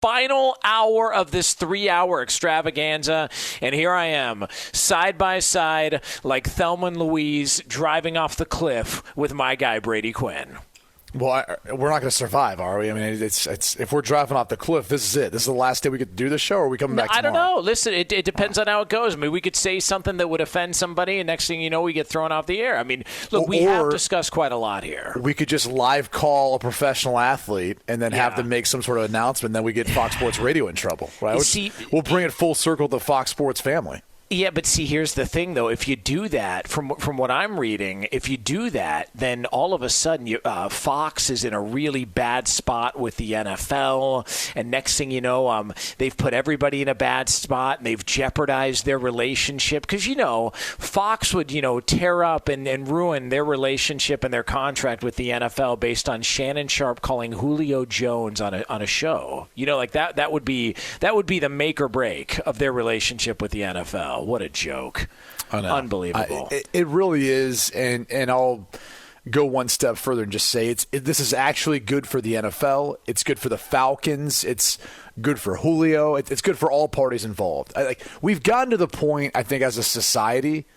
final hour of this 3-hour extravaganza, and here I am, side by side, like Thelma and Louise driving off the cliff with my guy Brady Quinn. Well, we're not going to survive, are we? I mean, it's if we're driving off the cliff, this is it. This is the last day we get to do this show, or are we coming back tomorrow? I don't know. Listen, it depends on how it goes. I mean, we could say something that would offend somebody, and next thing you know, we get thrown off the air. I mean, look, we have discussed quite a lot here. We could just live call a professional athlete and then have them make some sort of announcement, and then we get Fox Sports Radio in trouble. Right? We'll bring it full circle to the Fox Sports family. Yeah, but see, here's the thing, though. If you do that, from what I'm reading, if you do that, then all of a sudden Fox is in a really bad spot with the NFL. And next thing you know, they've put everybody in a bad spot, and they've jeopardized their relationship. Because, Fox would, tear up and ruin their relationship and their contract with the NFL based on Shannon Sharpe calling Julio Jones on a show. That would be the make or break of their relationship with the NFL. What a joke. I know. Unbelievable. It really is, and I'll go one step further and just say this is actually good for the NFL. It's good for the Falcons. It's good for Julio. It's good for all parties involved. We've gotten to the point, I think, as a society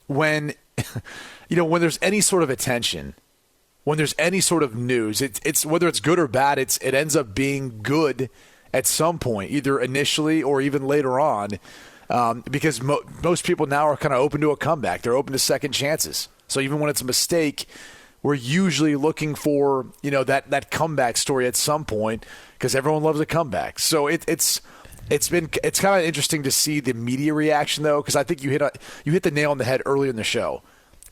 when, when there's any sort of attention, when there's any sort of news, it's whether it's good or bad, it ends up being good at some point, either initially or even later on. Because most people now are kind of open to a comeback. They're open to second chances. So even when it's a mistake, we're usually looking for that comeback story at some point because everyone loves a comeback. So it's kind of interesting to see the media reaction though, because I think you hit the nail on the head earlier in the show.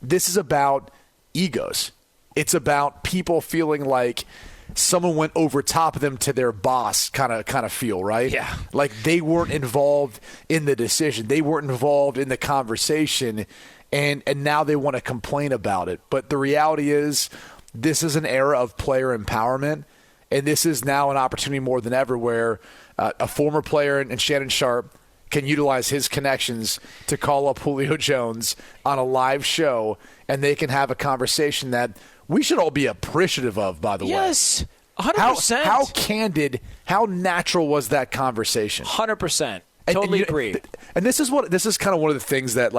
This is about egos. It's about people feeling like someone went over top of them to their boss kind of feel, right? Yeah. Like they weren't involved in the decision. They weren't involved in the conversation, and now they want to complain about it. But the reality is this is an era of player empowerment, and this is now an opportunity more than ever where a former player and Shannon Sharpe can utilize his connections to call up Julio Jones on a live show, and they can have a conversation that we should all be appreciative of, by the way. Yes, 100%. How candid, how natural was that conversation? 100%. Totally agree. And this is kind of one of the things that,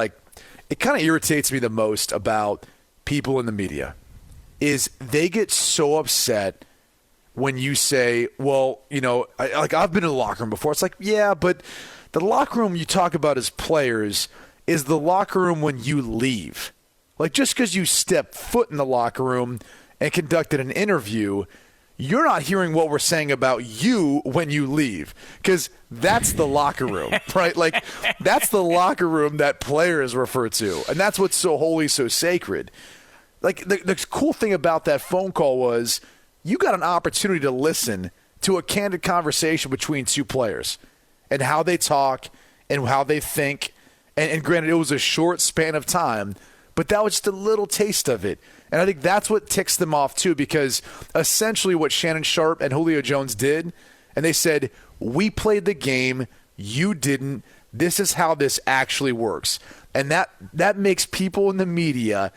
it kind of irritates me the most about people in the media is they get so upset when you say, well, I've been in the locker room before. It's like, yeah, but the locker room you talk about as players is the locker room when you leave. Just because you step foot in the locker room and conducted an interview, you're not hearing what we're saying about you when you leave, because that's the locker room, right? That's the locker room that players refer to, and that's what's so holy, so sacred. The cool thing about that phone call was you got an opportunity to listen to a candid conversation between two players and how they talk and how they think, and granted, it was a short span of time, but that was just a little taste of it. And I think that's what ticks them off, too, because essentially what Shannon Sharpe and Julio Jones did, and they said, we played the game, you didn't, this is how this actually works. And that makes people in the media,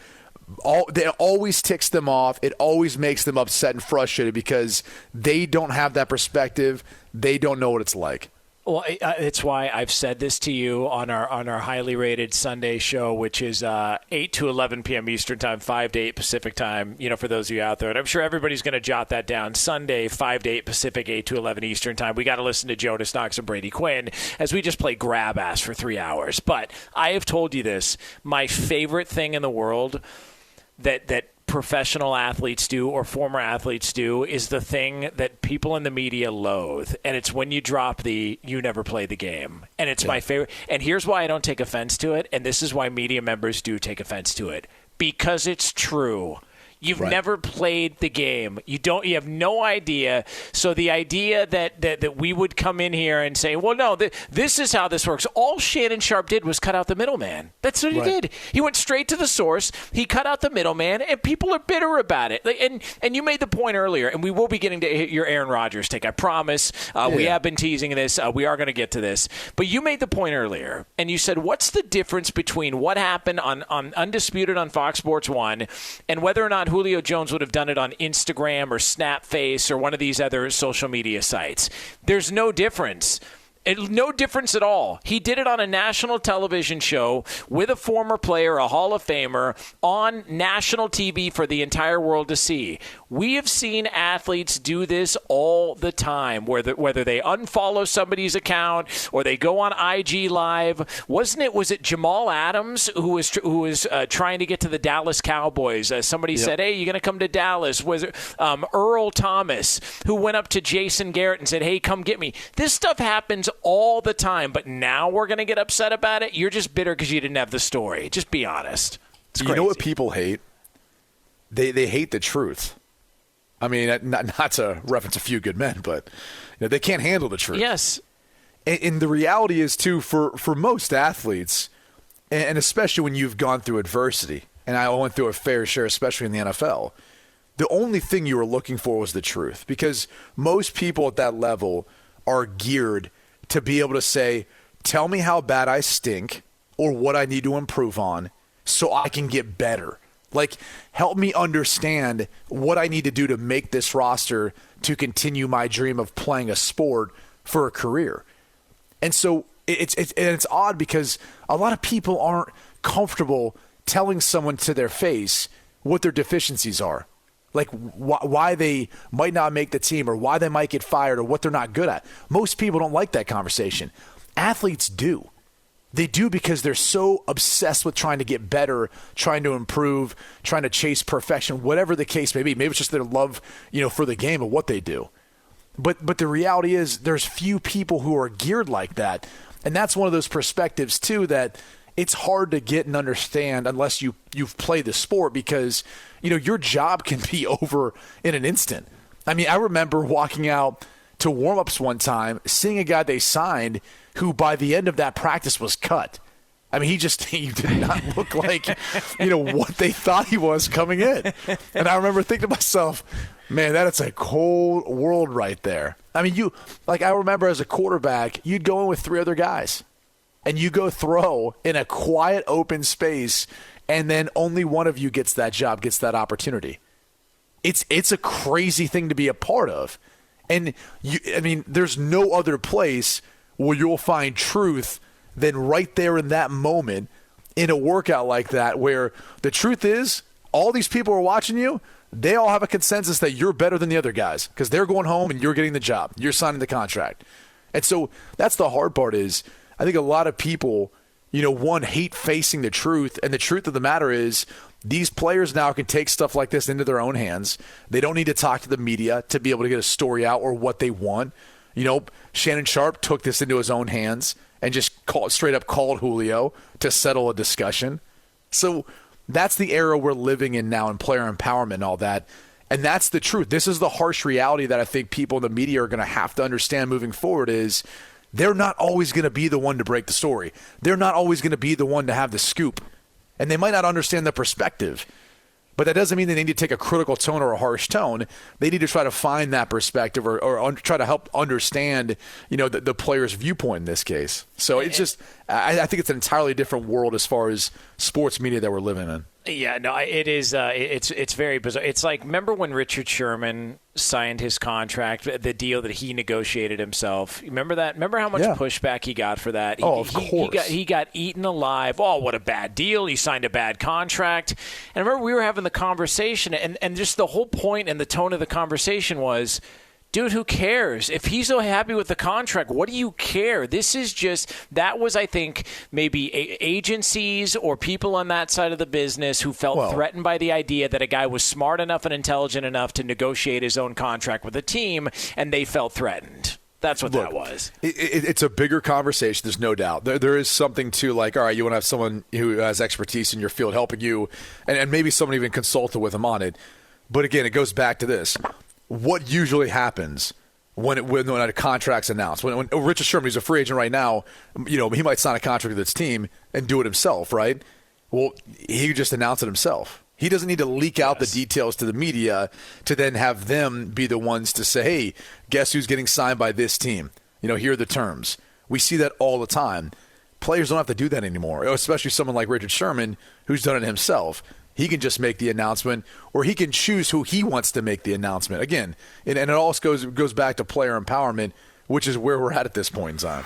it always ticks them off. It always makes them upset and frustrated because they don't have that perspective. They don't know what it's like. Well, it's why I've said this to you on our highly rated Sunday show, which is 8 to 11 p.m. Eastern Time, 5 to 8 Pacific Time, for those of you out there. And I'm sure everybody's going to jot that down. Sunday, 5 to 8 Pacific, 8 to 11 Eastern Time. We got to listen to Jonas and Brady Quinn as we just play grab ass for 3 hours. But I have told you this. My favorite thing in the world that professional athletes do or former athletes do is the thing that people in the media loathe, and it's when you drop the "you never play the game." And it's my favorite. And here's why I don't take offense to it, and this is why media members do take offense to it, because it's true. You've never played the game. You have no idea. So the idea that we would come in here and say, well, no, this is how this works. All Shannon Sharpe did was cut out the middleman. That's what he did. He went straight to the source. He cut out the middleman, and people are bitter about it. And you made the point earlier, and we will be getting to your Aaron Rodgers take. I promise. We have been teasing this. We are going to get to this. But you made the point earlier, and you said, what's the difference between what happened on Undisputed on Fox Sports 1 and whether or not Julio Jones would have done it on Instagram or Snapface or one of these other social media sites. There's no difference. No difference at all. He did it on a national television show with a former player, a Hall of Famer, on national TV for the entire world to see. We have seen athletes do this all the time, whether they unfollow somebody's account or they go on IG Live. Was it Jamal Adams who was trying to get to the Dallas Cowboys? Somebody said, "Hey, you going to come to Dallas?" Was it Earl Thomas who went up to Jason Garrett and said, "Hey, come get me"? This stuff happens all the time, but now we're going to get upset about it? You're just bitter because you didn't have the story. Just be honest. It's crazy. You know what people hate? They hate the truth. I mean, not to reference A Few Good Men, but they can't handle the truth. Yes. And the reality is, too, for most athletes, and especially when you've gone through adversity, and I went through a fair share, especially in the NFL, the only thing you were looking for was the truth. Because most people at that level are geared to be able to say, tell me how bad I stink or what I need to improve on so I can get better. Like, help me understand what I need to do to make this roster to continue my dream of playing a sport for a career. And so it's odd because a lot of people aren't comfortable telling someone to their face what their deficiencies are. Like why they might not make the team or why they might get fired or what they're not good at. Most people don't like that conversation. Athletes do. They do because they're so obsessed with trying to get better, trying to improve, trying to chase perfection, whatever the case may be. Maybe it's just their love, for the game of what they do. But the reality is there's few people who are geared like that. And that's one of those perspectives, too, that it's hard to get and understand unless you've played the sport because, your job can be over in an instant. I mean, I remember walking out to warm-ups one time, seeing a guy they signed who by the end of that practice was cut. I mean, he did not look like, what they thought he was coming in. And I remember thinking to myself, man, that is a cold world right there. I mean, I remember as a quarterback, you'd go in with 3 other guys. And you go throw in a quiet, open space, and then only one of you gets that job, gets that opportunity. It's a crazy thing to be a part of. And, there's no other place where you'll find truth than right there in that moment in a workout like that where the truth is all these people are watching you. They all have a consensus that you're better than the other guys because they're going home and you're getting the job. You're signing the contract. And so that's the hard part is – I think a lot of people, hate facing the truth. And the truth of the matter is these players now can take stuff like this into their own hands. They don't need to talk to the media to be able to get a story out or what they want. Shannon Sharpe took this into his own hands and just straight up called Julio to settle a discussion. So that's the era we're living in now in player empowerment and all that. And that's the truth. This is the harsh reality that I think people in the media are going to have to understand moving forward is – they're not always going to be the one to break the story. They're not always going to be the one to have the scoop. And they might not understand the perspective. But that doesn't mean they need to take a critical tone or a harsh tone. They need to try to find that perspective or try to help understand, the player's viewpoint in this case. So it's just I think it's an entirely different world as far as sports media that we're living in. Yeah, no, it is. It's very bizarre. It's like, remember when Richard Sherman signed his contract, the deal that he negotiated himself? Remember that? Remember how much pushback he got for that? Of course. He got eaten alive. Oh, what a bad deal. He signed a bad contract. And I remember we were having the conversation, and just the whole point and the tone of the conversation was, dude, who cares? If he's so happy with the contract, what do you care? That was, I think, maybe agencies or people on that side of the business who felt threatened by the idea that a guy was smart enough and intelligent enough to negotiate his own contract with a team, and they felt threatened. That's what that was. It's a bigger conversation, there's no doubt. There is something to like, all right, you want to have someone who has expertise in your field helping you, and maybe someone even consulted with him on it. But again, it goes back to this. What usually happens when a contract's announced? When Richard Sherman, he's a free agent right now, he might sign a contract with his team and do it himself, right? Well, he just announced it himself. He doesn't need to leak out the details to the media to then have them be the ones to say, hey, guess who's getting signed by this team? Here are the terms. We see that all the time. Players don't have to do that anymore, especially someone like Richard Sherman who's done it himself. He can just make the announcement, or he can choose who he wants to make the announcement. Again, and it also goes back to player empowerment, which is where we're at this point in time.